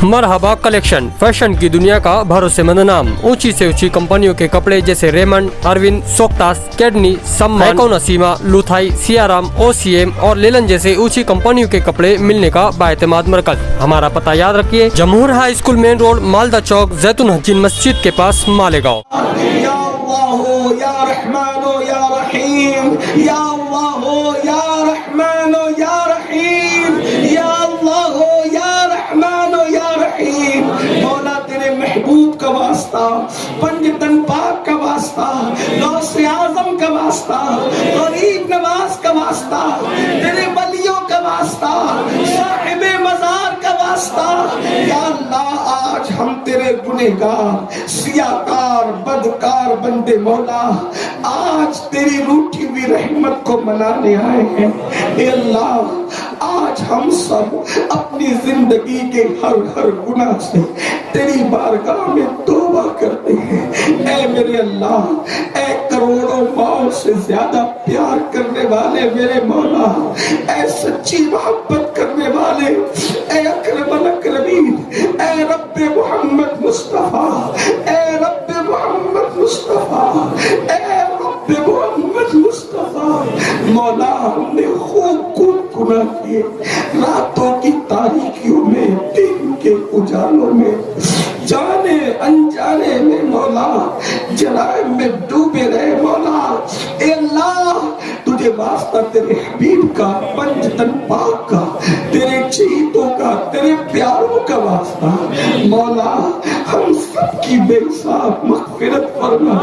मरहबा collection fashion की दुनिया का भरोसेमंद नाम। ऊंची से ऊंची कंपनियों के कपड़े जैसे रेमंड, अरविंद, सोक्टास, कैडनी, सम्मान, नसीमा, लुथाई, सियाराम, ओसीएम और लेलन जैसे ऊंची कंपनियों के कपड़े मिलने का बाएतमाद मरकज। हमारा पता याद रखिए, Jamhoor high school main road, Malda Chowk, जैतून हजीन मस्जिद के पास, मालेगांव। महबूब का वास्ता, पंजतन पाक का वास्ता, गौसे आजम का वास्ता, गरीब नवाज का वास्ता, तेरे वलियों का वास्ता, साहिबे मजार का वास्ता। या अल्लाह, आज हम तेरे गुनहगार, सियाकार, बदकार बंदे मौला, आज तेरी रूठी हुई रहमत को मनाने आए हैं। ए अल्लाह, आज हम सब अपनी जिंदगी के हर गुनाह से तेरी बारगाह में तौबा करते हैं। ऐ मेरे अल्लाह, ऐ करोड़ों माओ से ज्यादा प्यार करने वाले मेरे मौला, ऐ सच्ची मोहब्बत करने वाले, ऐ अकरमल अकरमीन, ऐ रब्बे मोहम्मद मुस्तफा, ऐ रब्बे मोहम्मद मुस्तफा, ऐ रब्बे मोहम्मद मुस्तफा। मौला, हमने खूब गुनाह किए, रातों की तारीकियों में, दिन के उजालों में, जाने अनजाने में मौला, जराइम में डूबे रहे मौला। ए अल्लाह, तुझे वास्ता तेरे हबीब का, पंजतन पाक का, तेरे चीतों का, तेरे प्यारों का वास्ता मौला, हम सबकी बेहिसाब मग़फ़िरत फरमा।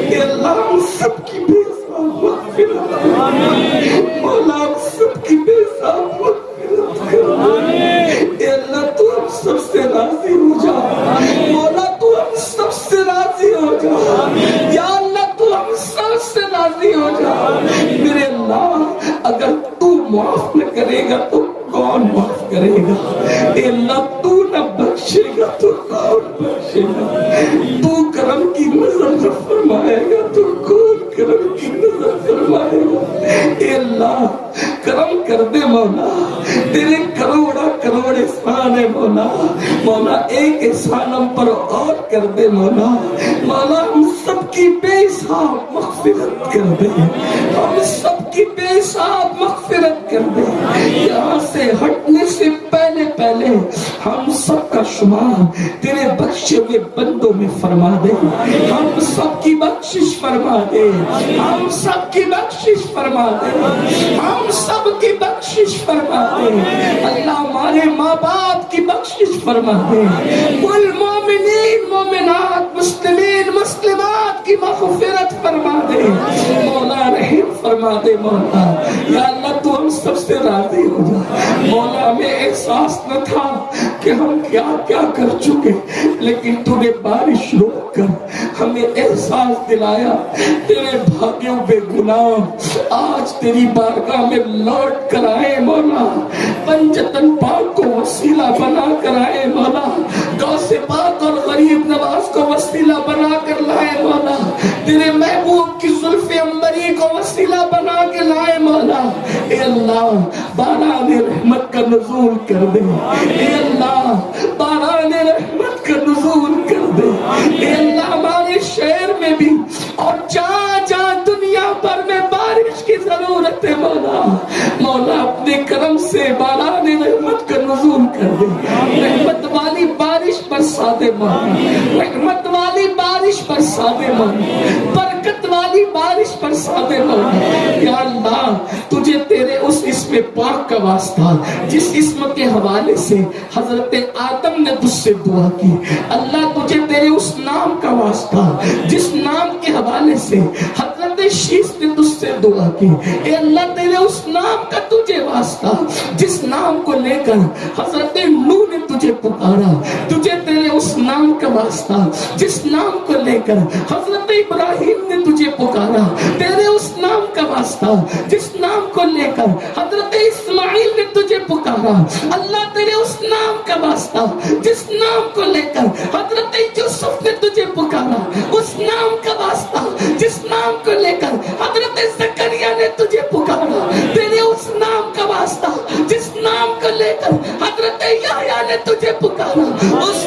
ए अल्लाह, हम सबकी बेहिसाब मग़फ़िरत फरमा मौला, हम सबकी बेहिसाब मग़फ़िरत फरमा। ए अल्लाह, तू हम सबसे राज़ी हो जा मौला, तू हम सबसे राज़ी हो जा। या अल्लाह, तू हम सबसे राज़ी हो जा। मेरे अल्लाह, अगर तू माफ न करेगा तो कौन माफ करेगा? ए अल्लाह, तू न बख्शेगा तो कौन बख्शेगा? तू करम की नजर न फरमाएगा तो कौन करम की नजर फरमाएगा? ए अल्लाह, करम कर दे मौला, तेरे करोड़ा करोड़ एहसान है मौला। मौला, एक एहसान हम पर और कर दे मौला। मौला, हम सबकी बेहिसाब मग़फ़िरत कर दे, हम सबकी बेहिसाब मग़फ़िरत कर दे। यहाँ से हटने से पहले पहले हम सबका शुमार तेरे बख्शे हुए बंदों में फरमा दे। हम सबकी बख्शिश फरमा दे, हम सबकी बख्शिश फरमा दे, हम सबकी बख्शिश फरमा दे। अल्लाह, हमारे माँ बाप की बख्शिश फरमा दे। कुल मोमिनीन मोमिनात, मुस्लिमीन मुस्लिमात की मग़फ़िरत फरमा दे मौला, रहम फरमा दे मौला। या अल्लाह, तू हम सबसे राज़ी हो जा मौला। हमें एहसास न था कि हम क्या क्या कर चुके, लेकिन तूने बारिश रोक कर हमें एहसास दिलाया। तेरे भाग्यों बेगुनाह आज तेरी बारगाह में लौट कर आए मौला, पंजतन पाक को वसीला बना कर आए मौला, गौसे पाक और गरीब नवाज को वसीला बना कर लाए मौला, तेरे महबूब की जुल्फ़े अंबरी को वसीला बना के लाए मौला। ए अल्लाह, बारान रहमत का नुज़ूल कर दे। ए अल्लाह, बारान रहमत का नुज़ूल कर दे। ए अल्लाह, हमारे शहर में भी और जहाँ जहाँ दुनिया भर में बारिश की जरूरत है मौला, मौला अपने करम से बारान रहमत का नुज़ूल कर दे। रहमत वाली बारिश बरसा दे मौला, रहमत वाली बारिश बरसा दे मौला, बरकत वाली बारिश बरसा दे मौला। या अल्लाह, तुझे तेरे उस इस्म पाक का वास्ता, जिस इस्म के हवाले से हजरत आदम ने तुझसे दुआ की, अल्लाह तुझे तेरे उस नाम का वास्ता, जिस नाम के हवाले से हजरत शीश ने तुझसे दुआ की, ए अल्लाह, तेरे उस नाम का तुझे वास्ता, जिस नाम को लेकर हजरत नूह ने तुझे पुकारा, तुझे तेरे उस नाम का वास्ता, जिस नाम को लेकर हजरत इब्राहिम ने तुझे पुकारा, तेरे उस नाम का वास्ता, जिस नाम को लेकर हजरत इस्माइल ने तुझे पुकारा, अल्लाह तेरे उस नाम का वास्ता, जिस नाम को लेकर हजरत यूसुफ ने तुझे पुकारा, उस नाम का वास्ता, जिस नाम को लेकर हजरत ज़करिया ने तुझे पुकारा, तेरे उस नाम का वास्ता, जिस नाम को लेकर हजरत याह्या ने तुझे पुकारा, मौला, उस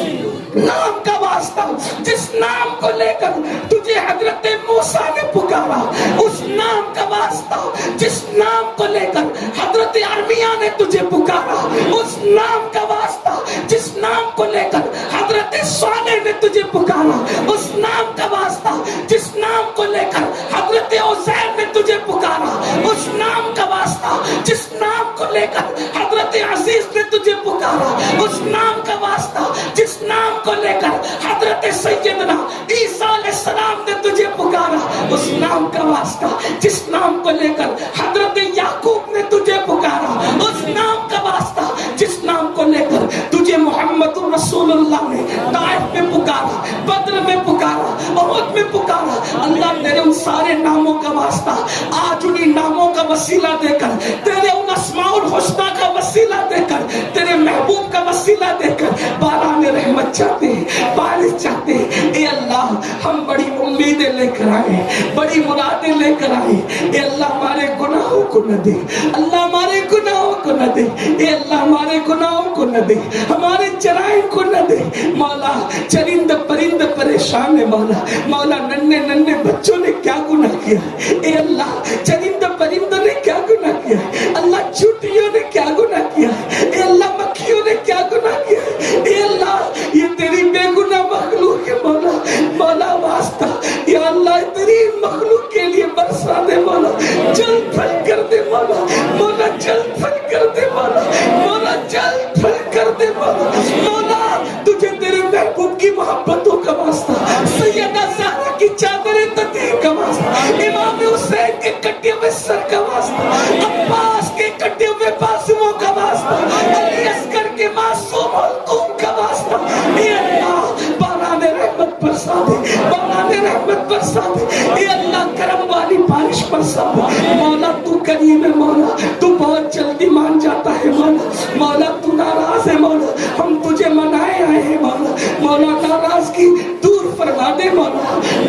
नाम का वास्ता जिस नाम को लेकर तुझे हजरत मूसा ने पुकारा, उस नाम का वास्ता जिस नाम को लेकर हजरत अरमिया ने तुझे पुकारा, उस नाम का वास्ता जिस नाम को लेकर हजरत सालेह ने तुझे पुकारा, उस नाम का वास्ता जिस नाम को लेकर हजरत उज़ैर ने तुझे पुकारा, उस नाम का वास्ता जिस नाम को लेकर हजरत अजीज ने तुझे पुकारा, उस नाम का वास्ता जिस नाम को लेकर हजरत सैयदना ईसा अलैहिस्सलाम ने तुझे पुकारा, उस नाम का वास्ता जिस नाम को लेकर हजरत याकूब ने तुझे पुकारा, उस नाम का वास्ता जिस नाम को लेकर तुझे मोहम्मद रसूलुल्लाह ने ताइफ में पुकारा, बद्र में पुकारा, उहद में पुकारा। अल्लाह तेरे उन सारे नामों का वास्ता आज उन्हीं नामों का वसीला देकर, तेरे उन अस्माउल हुस्ना का वसीला देकर, तेरे महबूब का वसीला देकर बारान रहमत चाहते हैं, बारिश चाहते हैं। ए अल्लाह, हम बड़ी उम्मीदें लेकर आए, बड़ी मुरादें लेकर आए। ए अल्लाह, हमारे गुनाहों को न दे, अल्लाह हमारे गुनाहों को न दे, ए अल्लाह हमारे गुनाहों को न दे, हमारे जराइम को न दे। मौला, चरिंद परिंद परेशान है मौला, मौला नन्हे नन्हे बच्चों ने क्या गुनाह किया है, ए अल्लाह चरिंद परिंदों ने क्या गुनाह किया है, अल्लाह चूटियों ने क्या गुनाह किया है, ए अल्लाह मक्खियों ने क्या गुनाह किया है, ए अल्लाह ये तेरी बेगुनाह मखलूक है मौला, मौला वास्ता या अल्लाह तेरी मखलूक के लिए बरसा दे मौला, जल्द फल कर दे मौला, मौला जल्द फल कर दे मौला, मौला जल्द फल कर दे मौला, मौला तुझे तेरे महबूब की मोहब्बतों का वास्ता, सैयदा ज़हरा की चादर ततीर का वास्ता, इमाम हुसैन के कटे हुए सर का वास्ता, अब्बास के कटे हुए बाजुओं का वास्ता, अली असगर के मासूम हल्कूम का वास्ता, ए अल्लाह बाराने रहमत बरसा दे, बाराने रहमत बरसा दे, ए अल्लाह करम वाली बारिश बरसा दे। मौला तू करीम है मौला, तू बहुत जल्दी मान जाता है मौला, मौला तू नाराज है मौला, हम तुझे मनाए आए हैं मौला, मौला नाराजगी दूर फरमा दे मौला,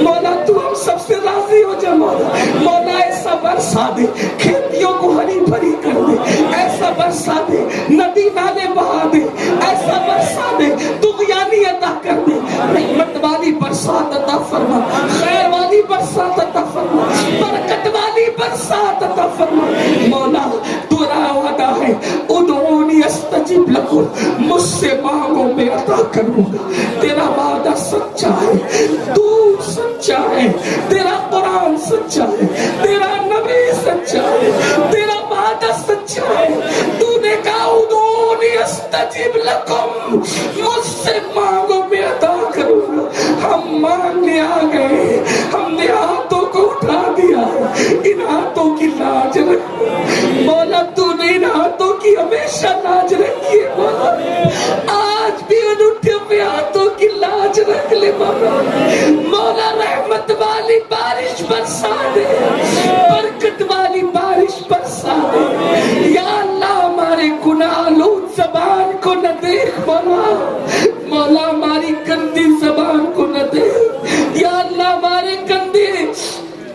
मौला तू हम सबसे राजी हो जा मौला, मौला ऐसा बरसा दे खेतियों को हरी भरी कर दे, ऐसा बरसा दे नदी नाले बहा दे, ऐसा बरसा दे तुग़यानी अता कर दे, रहमत वाली बरसात अता फरमा, खैर वाली बरसात अता फरमा, बरकत वाली बरसात अता फरमा। मौला तेरा वादा है उदऊनी अस्तजिब लकुम, मुझसे मांगो मैं अता करूंगा, तेरा वादा सच्चा है, तू सच्चा है, तेरा कुरान सच्चा है, तेरा नबी सच्चा है, तेरा वादा सच्चा है, तूने कहा उदऊनी अस्तजिब लकुम, मुझसे मांगो मैं अता करूंगा। हम मांगने आ गए, हमने हाथों को उठा दिया, इन हाथों की लाज रख मौला, तूने इन हाथों की हमेशा लाज रखी है मौला, आज भी उन उठे हुए हाथों की लाज रख ले मौला, मौला रहमत वाली बारिश बरसा दे, बरकत वाली बारिश बरसा दे, या अल्लाह हमारे गुनाहलूद ज़बान को न देख मौला, मौला हमारी गंदी ज़बान को न देख, या अल्लाह हमारे गंदे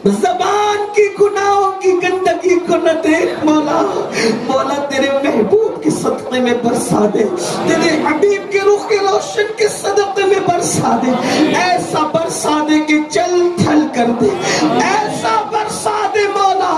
ज़बान की गुनाहों की गंदगी को न देख मौला, मौला तेरे महबूब के सदक़े में बरसा दे, तेरे हबीब के रुख के रोशन के सदक़े में बरसा दे, ऐसा बरसा दे कि जल थल कर दे, ऐसा बरसा दे मौला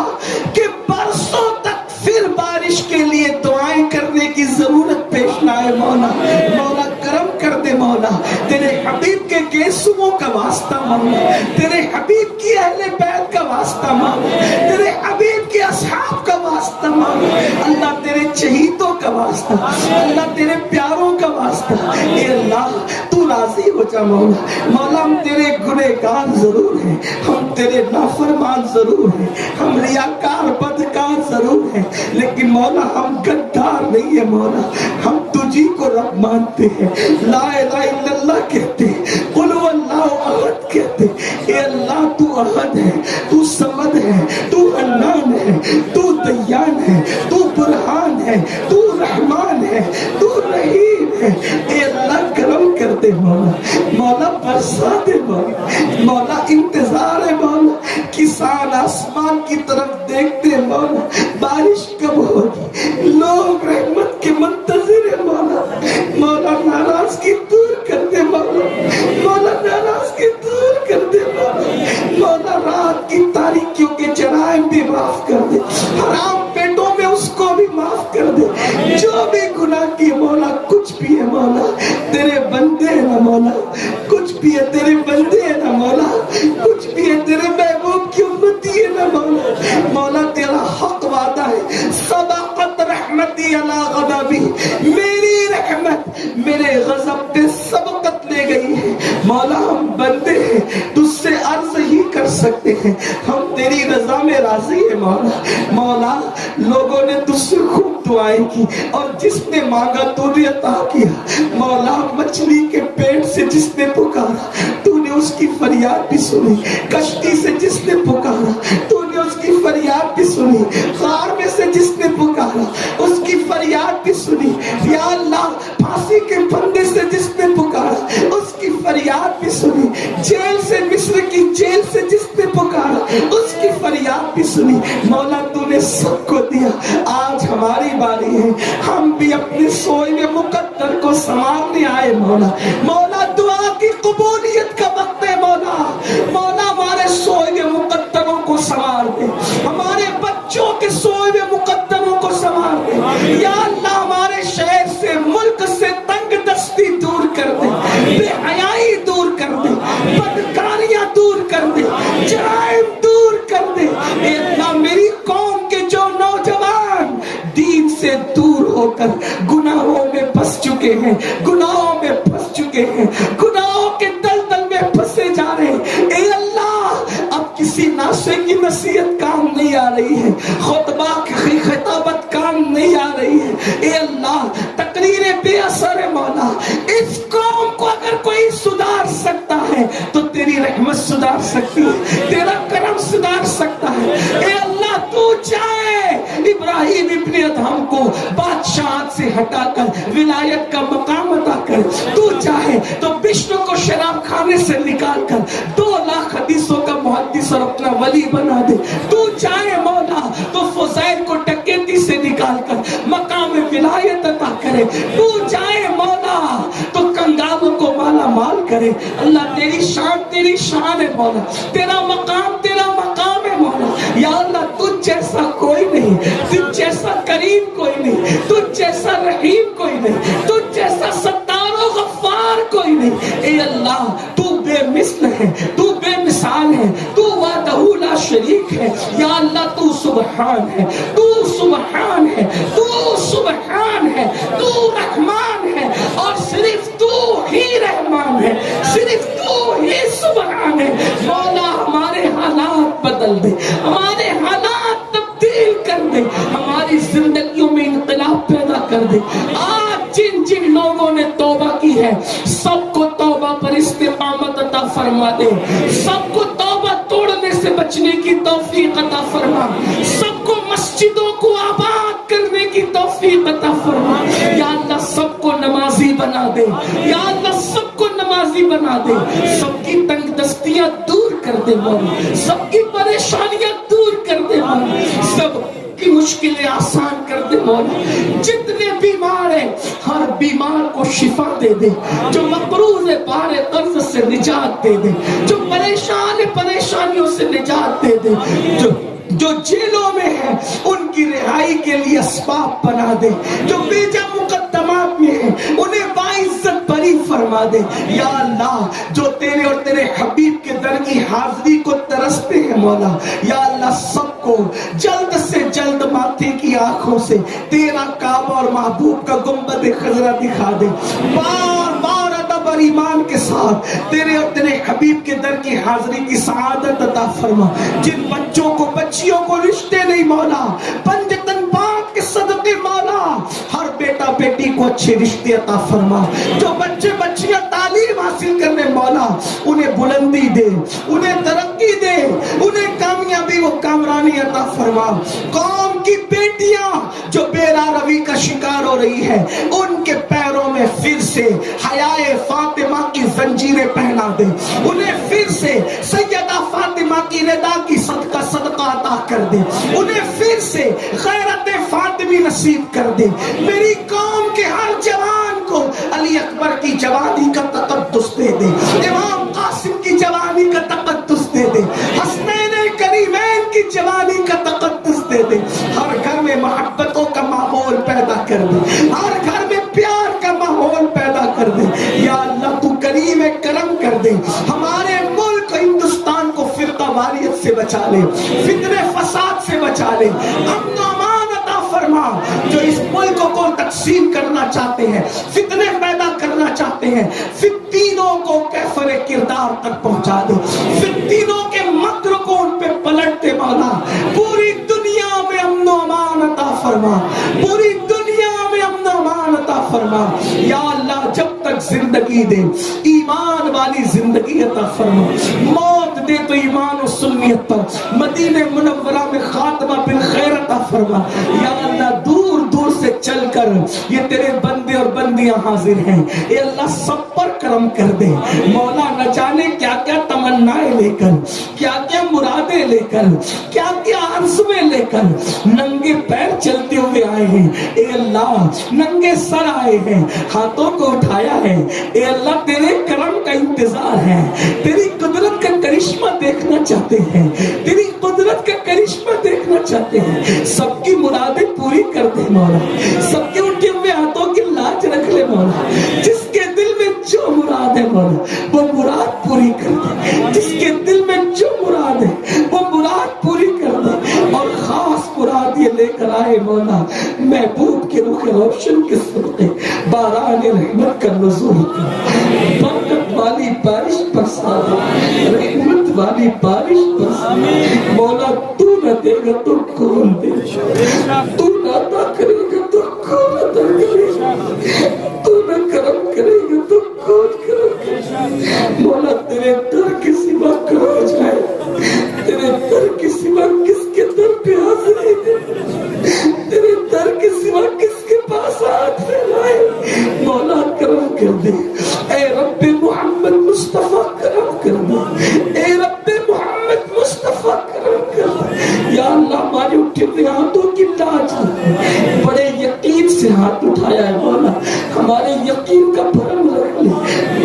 कि बरसों तक फिर बारिश के लिए दुआएं करने की जरूरत पेश ना आए मौला, मौला करम कर दे मौला, तेरे हबीब के गेसुओं का वास्ता मौला, तेरे हबीब की अहले बैत का वास्ता मौला, तेरे हबीब के असहाब का वास्ता मौला, अल्लाह तेरे शहीदों का वास्ता, अल्लाह तेरे प्यारों का वास्ता, ए अल्लाह तू राजी हो जा मौला, मौला हम तेरे गुनहगार जरूर हैं, हम तेरे नाफरमान जरूर हैं, हम रियाकार बदकार जरूर हैं, लेकिन मौला हम गद्दार नहीं है मौला, हम तुझी को रब मानते हैं, ला इलाहा इल्लल्लाह कहते हैं, कुल हुवल्लाहु अहद कहते हैं। ए अल्लाह तू अहद है, तू समद है, तू हन्नान है, तू दय्यान है, तू बुरहान है, तू रहमान है, तू रहीम है। ए अल्लाह करम कर दे मौला, मौला बरसा दे मौला, मौला इंतजार है मौला, मौला, किसान आसमान की तरफ देखते हैं मौला, बारिश कब होगी, लोग रहमत के मुंतजिर है मौला। मौला नाराजगी दूर कर दे मौला, मौला नाराजगी दूर कर दे मौला। मौला रात की तारीकियों के जराइम भी माफ कर दे, हराम पेटों में उसको भी माफ कर दे, जो भी गुनाह किए मौला, कुछ भी है मौला तेरे बंदे हैं ना मौला, कुछ भी है तेरे बंदे हैं ना मौला, कुछ भी है तेरे महबूब की उम्मती है ना मौला। मौला तेरा हक वादा है, सबक़त रहमती अला गज़बी, मेरी रहमत मेरे गज़ब पे सबकत ले गई है मौला। हम बंदे हैं, तुझसे अर्ज ही कर सकते हैं, हम तेरी रजा में राजी है मौला। मौला लोगों ने तुझसे खूब दुआएं की और जिसने मांगा तूने अता किया मौला। मछली के पेट से जिसने पुकारा तूने उसकी फरियाद भी सुनी, कश्ती से जिसने पुकारा तूने उसकी फरियाद भी सुनी, गार में से जिसने पुकारा उसकी फरियाद भी सुनी। या अल्लाह फांसी के फंदे से जिसने पुकारा उसकी फरियाद भी सुनी, जेल से मिस्र की जेल से जिसने पुकारा उसकी फरियाद भी सुनी। मौला तूने सबको दिया, आज हमारी बारी है, हम भी अपने सोए में मुकद्दर को संभालने आए मौला। मौला दुआ की कबूलियत का वक्त है मौला। मौला हमारे सोए में मुकद्दरों को संभाल दे, हमारे बच्चों के सोए में मुकद्दरों को संभाल दे। या अल्लाह हमारे शहर से मुल्क से तंग दस्ती दूर कर दे, बेहयाई दूर कर दे, बदकारियां दूर कर दे, जराइम दूर कर दे। अल्लाह मेरी कौम के जो नौजवान दीन से दूर होकर गुनाहों में फंस चुके हैं, गुनाहों में फंस चुके हैं, गुनाहों के दलदल में फंसे जा रहे हैं, ए अल्लाह अब किसी नाशे की नसीहत काम नहीं आ रही है, खुतबा की खिताबत काम नहीं आ रही है, ए अल्लाह तकरीरें बेअसर है मौला। इस कौम को अगर कोई सुधार सकता है तो तेरी रहमत सुधार सकती है, तेरा करम सुधार सकता है। ए अल्लाह तू चाहे इब्राहिम इब्ने अदहम को बादशाह से हटाकर विलायत का मकाम अता कर, तू चाहे तो विष्णु को शराब खाने से निकालकर 2 लाख हदीसों का मुहद्दिस और अपना वली बना दे, तू चाहे मौला तो फुज़ैल को डकैती से निकालकर मकाम विलायत अता करे, तू चाहे मौला तो कंगालों को माला माल करे। अल्लाह तेरी शान है मौला, तेरा मकाम है मौला। या अल्लाह तुझ जैसा कोई नहीं, तुझ जैसा करीम कोई नहीं, तुझ जैसा रहीम कोई नहीं, तुझ जैसा सत्तार और गफ्फार कोई नहीं। ए अल्लाह तू बेमिसल है, तू बेमिसाल है, तू वहदहू ला शरीक है। या अल्लाह तू सुबहान है, तू सुबहान है, तू सुबहान है, तू रहमान है और सिर्फ तू ही रहमान है, सिर्फ तू ही सुबहान है। मौला हमारे हालात बदल दे, हमारे हालात तब्दील कर दे, हमारी जिंदगियों में इनकलाब पैदा कर दे। आज जिन जिन लोगों ने तौबा की है सबको तौबा पर इस्तिकामत अता फरमा दे, सबको तौबा तोड़ने से बचने की तौफीक अता फरमा, सबको मस्जिदों को आबाद करने की तौफीक अता फरमा। या अल्लाह सबको नमाजी बना दे, या अल्लाह सबको नमाजी बना दे, सबकी तंगदस्तियां दूर कर दे मौला, सबकी परेशानियां दूर कर दे मौला, सब की मुश्किलें आसान कर दे मौला। जितने बीमार हैं हर बीमार को शिफा दे दे, जो मकरूज है बारे कर्ज से निजात दे दे, जो परेशान है परेशानियों से निजात दे दे, जो जेलों में है उनकी रिहाई के लिए असबाब बना दे, जो बेजा मुकद्दमात में है उन्हें बाइज्जत बरी फरमा दे। या अल्लाह जो तेरे और तेरे हबीब के दर की हाजिरी को तरसते हैं मौला, या अल्लाह सबको जल्द से जल्द माथे की आंखों से तेरा काबा और महबूब का गुंबद खजरा दिखा दे। बार बार अदब और ईमान के साथ तेरे और तेरे हबीब के दर की हाजिरी की सआदत अता फरमा। जिन बच्चों को बच्चियों को रिश्ते नहीं मौला, पंजतन पाक के सदके मौला हर बेटा बेटी को अच्छे रिश्ते अता फरमा। जो बच्चे बच्चियां तालीम हासिल करने मौला उन्हें बुलंदी दे, उन्हें तरक्की दे, उन्हें कामयाबी व कामरानी अता फरमा। कौम की बेटियां जो बेरारवी का शिकार हो रही है उनके पैरों में फिर से हयाए फातिमा की जंजीरें पहना दे, उन्हें फिर से सैयदा फातिमा की रिदा کر دے، میری قوم کے ہر جوان کو علی اکبر کی جوانی کا تقدس دے دے، امام قاسم کی جوانی کا تقدس دے دے، حسنین کریمین کی جوانی کا تقدس دے دے، ہر گھر میں محبتوں کا ماحول پیدا کر دے، ہر گھر میں پیار کا ماحول پیدا کر دے، یا اللہ تو کریم کرم کر دے، ہمارے ملک ہندوستان کو فرقہ واریت سے بچا لے، فتنہ فساد سے بچا لے، امن و امان عطا فرما، جو اس ملک کو تقسیم کرنا چاہتے ہیں، فتنے پیدا کرنا چاہتے ہیں، فتنوں کو کیفر کردار تک پہنچا دے، فتنوں کے مکر کو ان پہ پلٹ دے مولا، پوری دنیا میں امن و امان عطا فرما، پوری دنیا میں امن و امان عطا فرما، یا اللہ جب تک زندگی دے ایمان والی زندگی عطا فرما، موت دے تو ایمان و سنیت پر، مدینہ منورہ میں خاتمہ بالخیر عطا فرما، یا اللہ دور دور سے چل کر یہ تیرے بندے اور بندیاں حاضر ہیں، اے اللہ سب پر کرم کر دے مولا، نہ جانے کیا کیا تمنائیں لے کر، کیا کیا مرادیں لے کر، کیا کیا آرزویں لے کر ننگے پیر چلتے ہوئے آئے ہیں، اے اللہ ننگے سر آئے ہیں، ہاتھوں کو اٹھایا ہے، اے اللہ تیرے کرم کا انتظار ہے، تیری قدرت کا کرشمہ دیکھنا چاہتے ہیں، تیری قدرت کا کرشمہ دیکھنا چاہتے ہیں، سب کی مرادیں پوری کر دے مولا، سب کے اٹھے ہوئے ہاتھوں کی لاج رکھ لے مولا، جس کے دل میں جو مراد ہے مولا وہ مراد پوری کر دے، جس کے دل میں جو مراد ہے وہ مراد پوری کر دے، اور خاص مراد یہ لے کر آئے مولا محبوب کے رخ روشن کے صدقے باران رحمت کا نزول کر، برکت والی بارش برسا دے، رحمت والی بارش برسا دے مولا، تو نہ دے گا تو کون دے گا، تو نہ عطا کرے گا تو کون عطا کرے گا، تو نہ کرم کرے گا تو کون کرم کرے گا مولا، تیرے در کے سوا کہاں جائے، تیرے در کے سوا کس کے در پہ حاضری دے، تیرے در کے سوا کس کے پاس ہاتھ پھیلائے مولا، کرم کر دے، اے رب محمد مصطفیٰ کرم کر دے، اے رب محمد مصطفیٰ کرم کر دے، یا اللہ ہمارے اٹھے ہوئے ہاتھوں کی لاج رکھ، بڑے یقین سے ہاتھ اٹھایا ہے مولا، ہمارے یقین کا بھرم رکھ لے،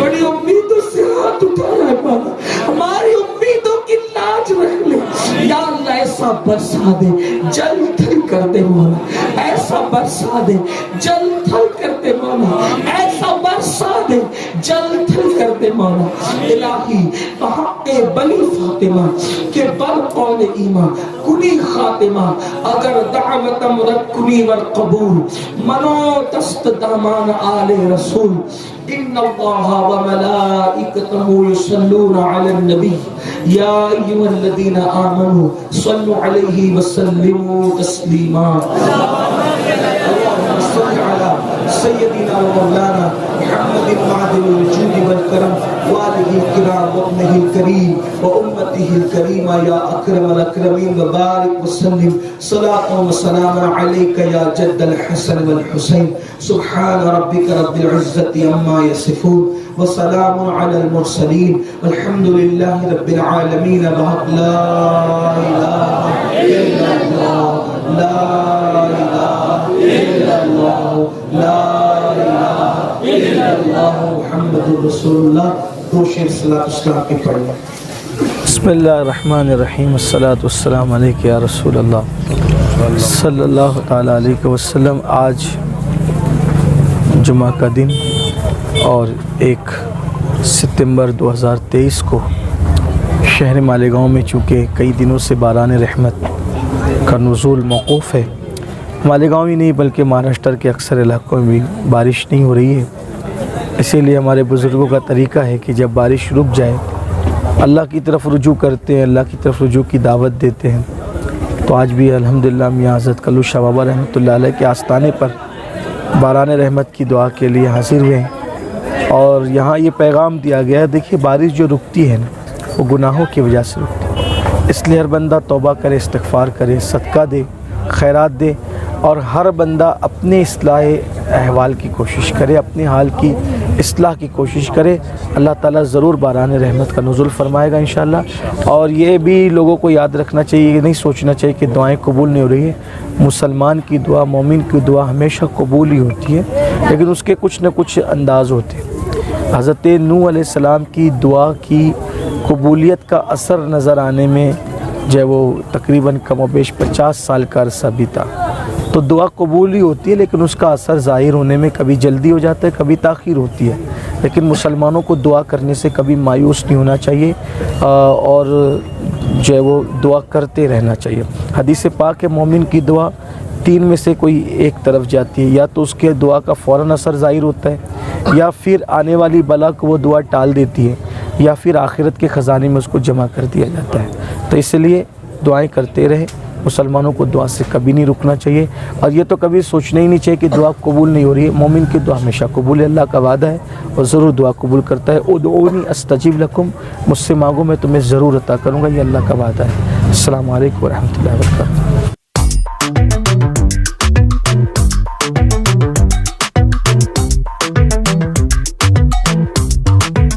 بڑی امیدوں سے ہاتھ اٹھایا ہے مولا، ہماری امیدوں کی لاج رکھ لے، یا اللہ ایسا برسا دے جل تھل کر دے مولا، ایسا برسا دے جل تھل کر دے مولا، ایسا برسا دے جل تھل کر دے مولا، الہی بحق بنی فاطمہ کے برقول ایمان کنی خاتمہ، اگر دعوت مرد کنی والقبول منو دست دامان آل رسول، ان اللہ وملائکتہ یصلون علی النبی یا ایھا الذین آمنوا صلوا علیہ وسلموا تسلیما، اللهم صل علی سیدنا ومولانا محمد معدن الجود والکرم وآلہ الکرام وابنہ الکریم وامتہ الکریمہ یا اکرم الاکرمین وبارک وسلم صلاۃ وسلام علیک یا جد الحسن والحسین، سبحان ربک رب العزۃ عما یصفون وسلام علی المرسلین والحمد للہ رب العالمین، بحق لا الہ الا اللہ، لا الہ الا اللہ، لا الہ الا اللہ محمد رسول اللہ۔ دو شعر صلاۃ السلام کے پڑھیں۔ بسم اللہ الرحمن الرحیم، الصلاۃ والسلام علیک یا رسول اللہ صلی اللہ تعالیٰ علیہ وسلم۔ آج جمعہ کا دن اور 1 ستمبر 2023 کو شہر مالیگاؤں میں چونکہ کئی دنوں سے باران رحمت کا نزول موقوف ہے، مالیگاؤں ہی نہیں بلکہ مہاراشٹر کے اکثر علاقوں میں بھی بارش نہیں ہو رہی ہے، اسی لیے ہمارے بزرگوں کا طریقہ ہے کہ جب بارش رک جائے اللہ کی طرف رجوع کرتے ہیں، اللہ کی طرف رجوع کی دعوت دیتے ہیں۔ تو آج بھی الحمدللہ میاں حضرت کلو شاہ بابا رحمۃ اللہ علیہ کے آستانے پر باران رحمت کی دعا کے لیے حاضر ہوئے ہیں، اور یہاں یہ پیغام دیا گیا ہے، دیکھیے بارش جو رکتی ہے نا وہ گناہوں کی وجہ سے رکتی ہے، اس لیے ہر بندہ توبہ کرے، استغفار کرے، صدقہ دے، خیرات دے، اور ہر بندہ اپنے اصلاح احوال کی کوشش کرے، اپنے حال کی اصلاح کی کوشش کرے، اللہ تعالیٰ ضرور باران رحمت کا نزول فرمائے گا انشاءاللہ۔ اور یہ بھی لوگوں کو یاد رکھنا چاہیے، یہ نہیں سوچنا چاہیے کہ دعائیں قبول نہیں ہو رہی ہے۔ مسلمان کی دعا، مومن کی دعا ہمیشہ قبول ہی ہوتی ہے، لیکن اس کے کچھ نہ کچھ انداز ہوتے ہیں۔ حضرت نوح علیہ السلام کی دعا کی قبولیت کا اثر نظر آنے میں جو وہ تقریباً کم و بیش 50 سال کا عرصہ بھی تھا، تو دعا قبول ہی ہوتی ہے، لیکن اس کا اثر ظاہر ہونے میں کبھی جلدی ہو جاتا ہے، کبھی تاخیر ہوتی ہے۔ لیکن مسلمانوں کو دعا کرنے سے کبھی مایوس نہیں ہونا چاہیے اور جو ہے وہ دعا کرتے رہنا چاہیے۔ حدیث پاک ہے مومن کی دعا 3 میں سے کوئی ایک طرف جاتی ہے، یا تو اس کے دعا کا فوراً اثر ظاہر ہوتا ہے، یا پھر آنے والی بلا کو وہ دعا ٹال دیتی ہے، یا پھر آخرت کے خزانے میں اس کو جمع کر دیا جاتا ہے۔ تو اس لیے دعائیں کرتے رہیں، مسلمانوں کو دعا سے کبھی نہیں رکنا چاہیے، اور یہ تو کبھی سوچنا ہی نہیں چاہیے کہ دعا قبول نہیں ہو رہی ہے۔ مومن کی دعا ہمیشہ قبول ہے، اللہ کا وعدہ ہے اور ضرور دعا قبول کرتا ہے۔ ادعونی استجب لکم، مجھ سے مانگو میں تمہیں ضرور عطا کروں گا، یہ اللہ کا وعدہ ہے۔ السلام علیکم ورحمۃ اللہ وبرکاتہ۔